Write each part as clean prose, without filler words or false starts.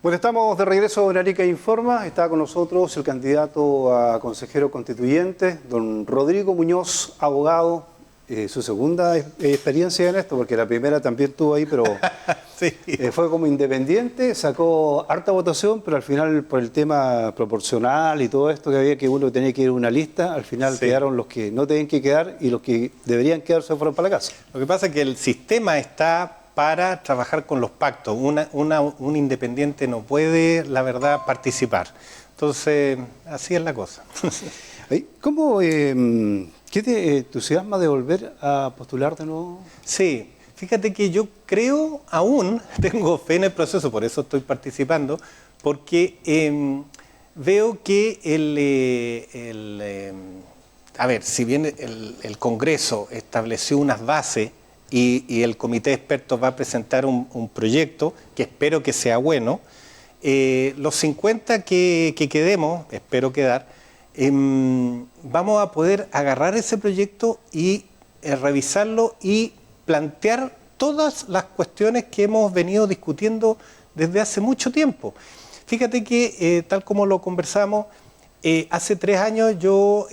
Bueno, estamos de regreso en Arica Informa. Está con nosotros el candidato a consejero constituyente, don Rodrigo Muñoz, abogado. Su segunda experiencia en esto, porque la primera también estuvo ahí, pero sí. Fue como independiente, sacó harta votación, pero al final por el tema proporcional y todo esto que había que uno tenía que ir a una lista, al final sí. Quedaron los que no tenían que quedar y los que deberían quedar se fueron para la casa. Lo que pasa es que el sistema está para trabajar con los pactos. Un independiente no puede, la verdad, participar. Entonces, así es la cosa. ¿Cómo, qué te entusiasma de volver a postular de nuevo? Sí, fíjate que yo creo, aún tengo fe en el proceso, por eso estoy participando, porque veo que a ver, si bien el Congreso estableció unas bases, y el comité de expertos va a presentar un proyecto que espero que sea bueno. Los 50 que quedemos, espero quedar, vamos a poder agarrar ese proyecto y revisarlo y plantear todas las cuestiones que hemos venido discutiendo desde hace mucho tiempo. Fíjate que, tal como lo conversamos, hace 3 años yo...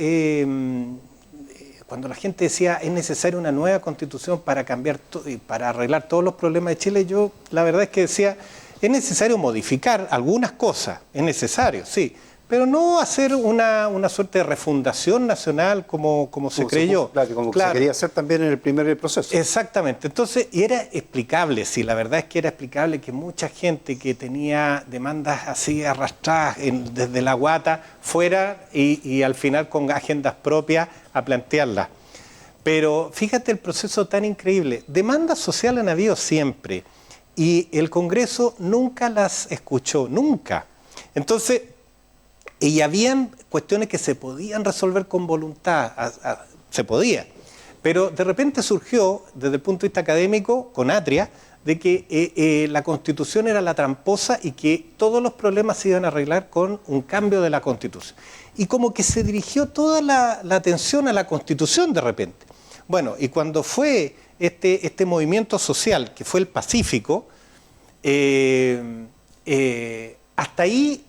cuando la gente decía es necesaria una nueva constitución para cambiar para arreglar todos los problemas de Chile, yo la verdad es que decía, es necesario modificar algunas cosas, es necesario, sí, pero no hacer una suerte de refundación nacional como se creyó. Como se quería hacer también en el primer proceso. Exactamente, entonces, y era explicable, sí, la verdad es que era explicable que mucha gente que tenía demandas así arrastradas desde la guata fuera y al final con agendas propias a plantearlas. Pero fíjate el proceso tan increíble, demandas sociales han habido siempre y el Congreso nunca las escuchó, nunca. Entonces, y habían cuestiones que se podían resolver con voluntad, se podía, pero de repente surgió, desde el punto de vista académico, con Atria, de que la Constitución era la tramposa y que todos los problemas se iban a arreglar con un cambio de la Constitución. Y como que se dirigió toda la atención a la Constitución de repente. Bueno, y cuando fue este movimiento social, que fue el Pacífico, hasta ahí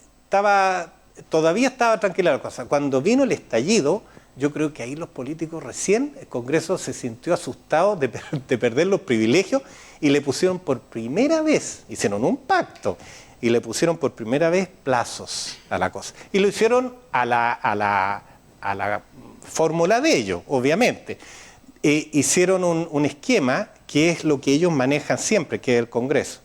todavía estaba tranquila la cosa. Cuando vino el estallido, yo creo que ahí los políticos recién, el Congreso se sintió asustado de perder los privilegios y le pusieron por primera vez, hicieron un pacto, y le pusieron por primera vez plazos a la cosa. Y lo hicieron a la fórmula de ellos, obviamente. Hicieron un esquema que es lo que ellos manejan siempre, que es el Congreso.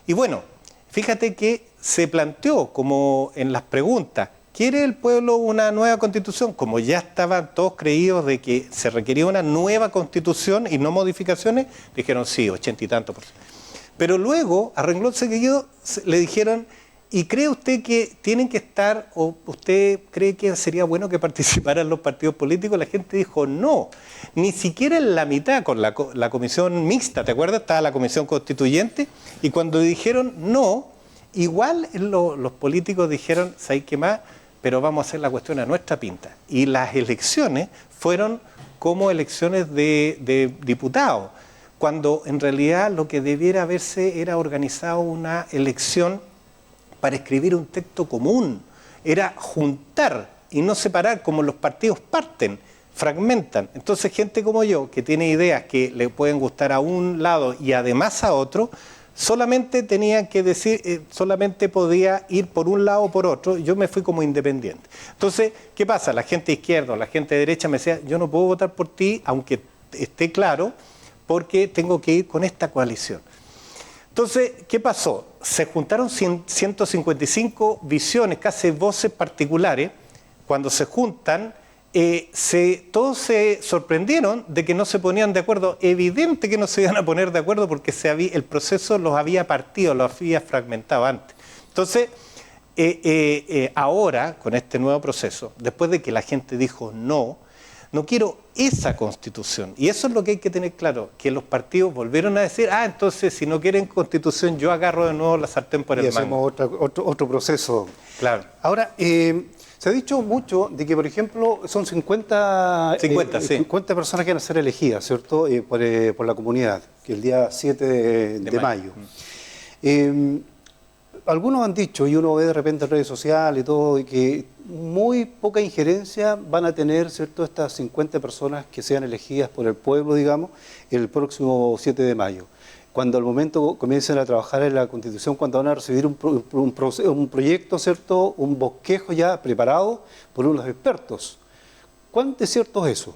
Y bueno, fíjate que se planteó como en las preguntas, ¿quiere el pueblo una nueva constitución? Como ya estaban todos creídos de que se requería una nueva constitución y no modificaciones, dijeron sí, 80 y tanto %. Pero luego, a renglón seguido, le dijeron, ¿y cree usted que tienen que estar, o usted cree que sería bueno que participaran los partidos políticos? La gente dijo no, ni siquiera en la mitad con la comisión mixta, ¿te acuerdas? Estaba la comisión constituyente, y cuando dijeron no, igual los políticos dijeron, ¿sabes qué más? Pero vamos a hacer la cuestión a nuestra pinta. Y las elecciones fueron como elecciones de diputados, cuando en realidad lo que debiera haberse era organizado una elección para escribir un texto común, era juntar y no separar como los partidos parten, fragmentan. Entonces gente como yo, que tiene ideas que le pueden gustar a un lado y además a otro, solamente tenía que decir, solamente podía ir por un lado o por otro, yo me fui como independiente. Entonces, ¿qué pasa? La gente izquierda o la gente derecha me decía, yo no puedo votar por ti, aunque esté claro, porque tengo que ir con esta coalición. Entonces, ¿qué pasó? Se juntaron 155 visiones, casi voces particulares. Cuando se juntan, todos se sorprendieron de que no se ponían de acuerdo. Evidente que no se iban a poner de acuerdo porque el proceso los había partido, los había fragmentado antes. Entonces, ahora, con este nuevo proceso, después de que la gente dijo no quiero esa constitución. Y eso es lo que hay que tener claro, que los partidos volvieron a decir, entonces si no quieren constitución, yo agarro de nuevo la sartén por el mango. Y hacemos otro proceso. Claro. Ahora, se ha dicho mucho de que, por ejemplo, son 50 personas que van a ser elegidas, ¿cierto? Por la comunidad, que el día 7 de mayo. algunos han dicho, y uno ve de repente en redes sociales y todo, y que muy poca injerencia van a tener, ¿cierto?, estas 50 personas que sean elegidas por el pueblo, digamos, el próximo 7 de mayo. Cuando al momento comiencen a trabajar en la Constitución, cuando van a recibir un proyecto, ¿cierto?, un bosquejo ya preparado por unos expertos. ¿Cuán de cierto es eso?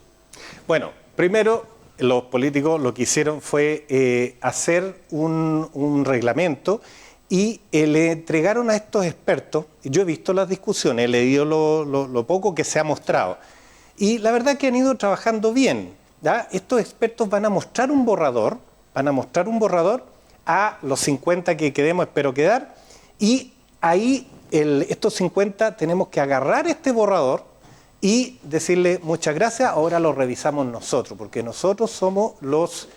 Bueno, primero, los políticos lo que hicieron fue hacer un reglamento y le entregaron a estos expertos, yo he visto las discusiones, he leído lo poco que se ha mostrado, y la verdad que han ido trabajando bien, ¿ya? Estos expertos van a mostrar un borrador a los 50 que quedemos, espero quedar, y ahí estos 50 tenemos que agarrar este borrador y decirle muchas gracias, ahora lo revisamos nosotros, porque nosotros somos los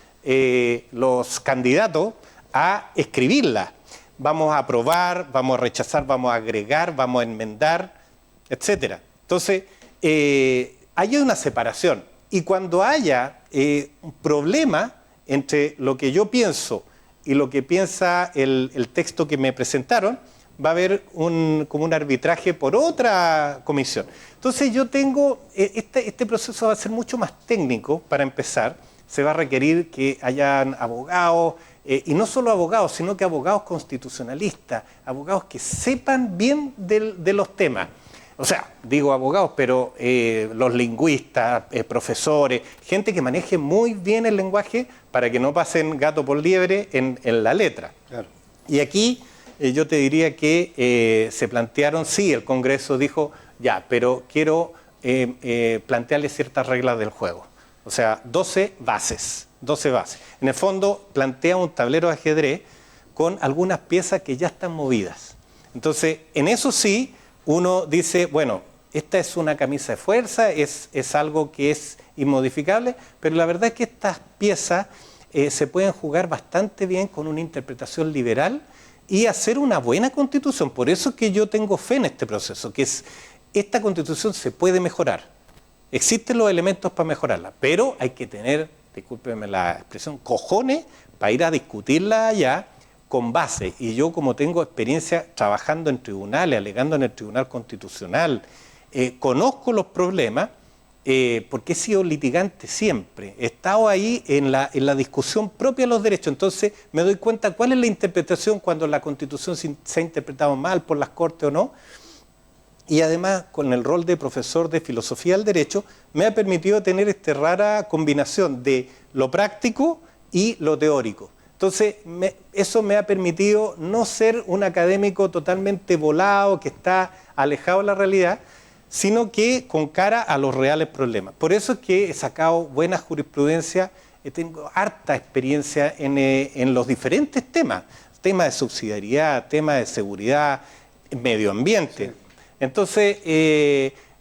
candidatos a escribirla. Vamos a aprobar, vamos a rechazar, vamos a agregar, vamos a enmendar, etcétera. Entonces, hay una separación. Y cuando haya un problema entre lo que yo pienso y lo que piensa el texto que me presentaron, va a haber como un arbitraje por otra comisión. Entonces yo tengo, este proceso va a ser mucho más técnico para empezar, se va a requerir que hayan abogados, y no solo abogados, sino que abogados constitucionalistas, abogados que sepan bien de los temas. O sea, digo abogados, pero los lingüistas, profesores, gente que maneje muy bien el lenguaje para que no pasen gato por liebre en la letra. Claro. Y aquí yo te diría que se plantearon, sí, el Congreso dijo, ya, pero quiero plantearle ciertas reglas del juego. O sea, 12 bases. En el fondo plantea un tablero de ajedrez con algunas piezas que ya están movidas. Entonces, en eso sí, uno dice, bueno, esta es una camisa de fuerza, es algo que es inmodificable, pero la verdad es que estas piezas se pueden jugar bastante bien con una interpretación liberal y hacer una buena constitución. Por eso es que yo tengo fe en este proceso, que esta constitución se puede mejorar. Existen los elementos para mejorarla, pero hay que tener, discúlpeme la expresión, cojones para ir a discutirla allá con base. Y yo, como tengo experiencia trabajando en tribunales, alegando en el Tribunal Constitucional, conozco los problemas, porque he sido litigante siempre. He estado ahí en la discusión propia de los derechos. Entonces me doy cuenta cuál es la interpretación cuando la Constitución se ha interpretado mal por las Cortes o no. Y además, con el rol de profesor de filosofía del derecho, me ha permitido tener esta rara combinación de lo práctico y lo teórico. Entonces, eso me ha permitido no ser un académico totalmente volado, que está alejado de la realidad, sino que con cara a los reales problemas. Por eso es que he sacado buena jurisprudencia, tengo harta experiencia en los diferentes temas de subsidiariedad, temas de seguridad, medio ambiente. Sí. Entonces,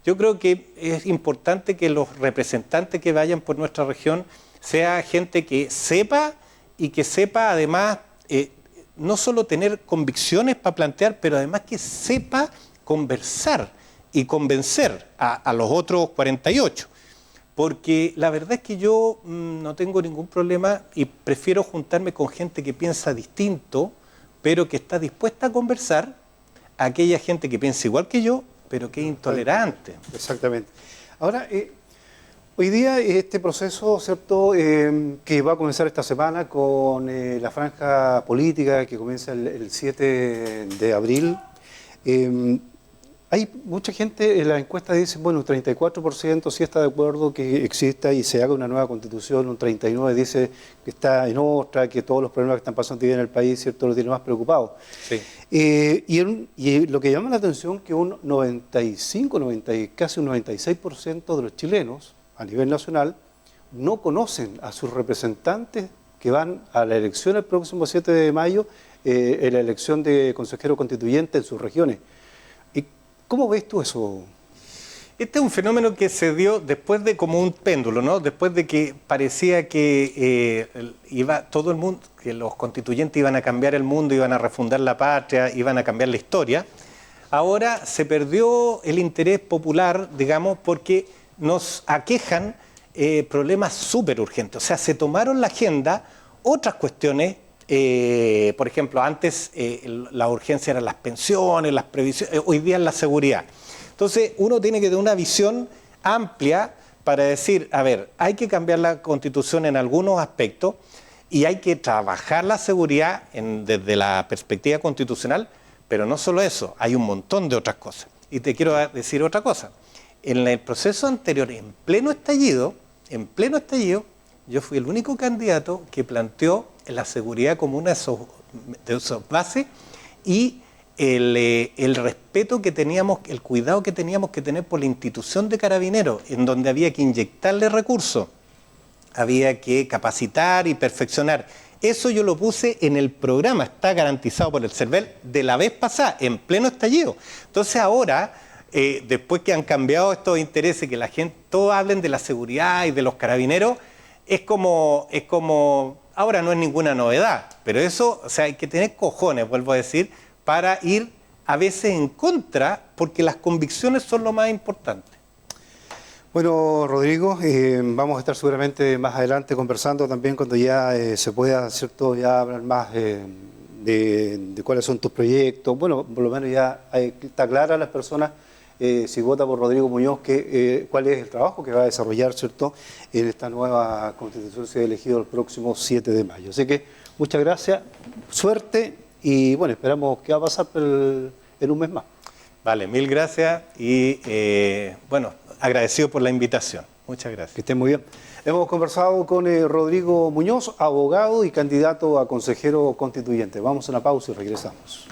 yo creo que es importante que los representantes que vayan por nuestra región sea gente que sepa y que sepa además no solo tener convicciones para plantear, pero además que sepa conversar y convencer a los otros 48. Porque la verdad es que yo no tengo ningún problema y prefiero juntarme con gente que piensa distinto, pero que está dispuesta a conversar, a aquella gente que piensa igual que yo, pero que es intolerante. Exactamente. Ahora, hoy día este proceso, ¿cierto?, que va a comenzar esta semana con la franja política que comienza el 7 de abril, hay mucha gente en la encuesta dice, bueno, un 34% sí está de acuerdo que exista y se haga una nueva constitución, un 39% dice que está en otra, que todos los problemas que están pasando en el país, ¿cierto?, lo tiene más preocupado. Sí. Y lo que llama la atención es que un 95, casi un 96% de los chilenos a nivel nacional no conocen a sus representantes que van a la elección el próximo 7 de mayo, en la elección de consejero constituyente en sus regiones. ¿Cómo ves tú eso? Este es un fenómeno que se dio después de como un péndulo, ¿no? Después de que parecía que iba todo el mundo, que los constituyentes iban a cambiar el mundo, iban a refundar la patria, iban a cambiar la historia. Ahora se perdió el interés popular, digamos, porque nos aquejan problemas súper urgentes. O sea, se tomaron la agenda otras cuestiones Por ejemplo, antes la urgencia eran las pensiones, las previsiones, hoy día es la seguridad. Entonces, uno tiene que tener una visión amplia para decir, a ver, hay que cambiar la Constitución en algunos aspectos y hay que trabajar la seguridad desde la perspectiva constitucional, pero no solo eso, hay un montón de otras cosas. Y te quiero decir otra cosa. En el proceso anterior, en pleno estallido, yo fui el único candidato que planteó la seguridad como una de sus bases y el respeto que teníamos, el cuidado que teníamos que tener por la institución de Carabineros, en donde había que inyectarle recursos, había que capacitar y perfeccionar. Eso yo lo puse en el programa, está garantizado por el CERVEL de la vez pasada, en pleno estallido. Entonces ahora, después que han cambiado estos intereses, que la gente, todos hablen de la seguridad y de los carabineros, es como, ahora no es ninguna novedad, pero eso, o sea, hay que tener cojones, vuelvo a decir, para ir a veces en contra, porque las convicciones son lo más importante. Bueno, Rodrigo, vamos a estar seguramente más adelante conversando también cuando ya se pueda, ¿cierto?, ya hablar más de cuáles son tus proyectos. Bueno, por lo menos ya está clara a las personas, si vota por Rodrigo Muñoz, cuál es el trabajo que va a desarrollar, ¿cierto?, en esta nueva Constitución, si ha elegido el próximo 7 de mayo. Así que muchas gracias, suerte y bueno, esperamos que va a pasar en un mes más. Vale, mil gracias y bueno, agradecido por la invitación. Muchas gracias. Que estén muy bien. Hemos conversado con Rodrigo Muñoz, abogado y candidato a consejero constituyente. Vamos a una pausa y regresamos.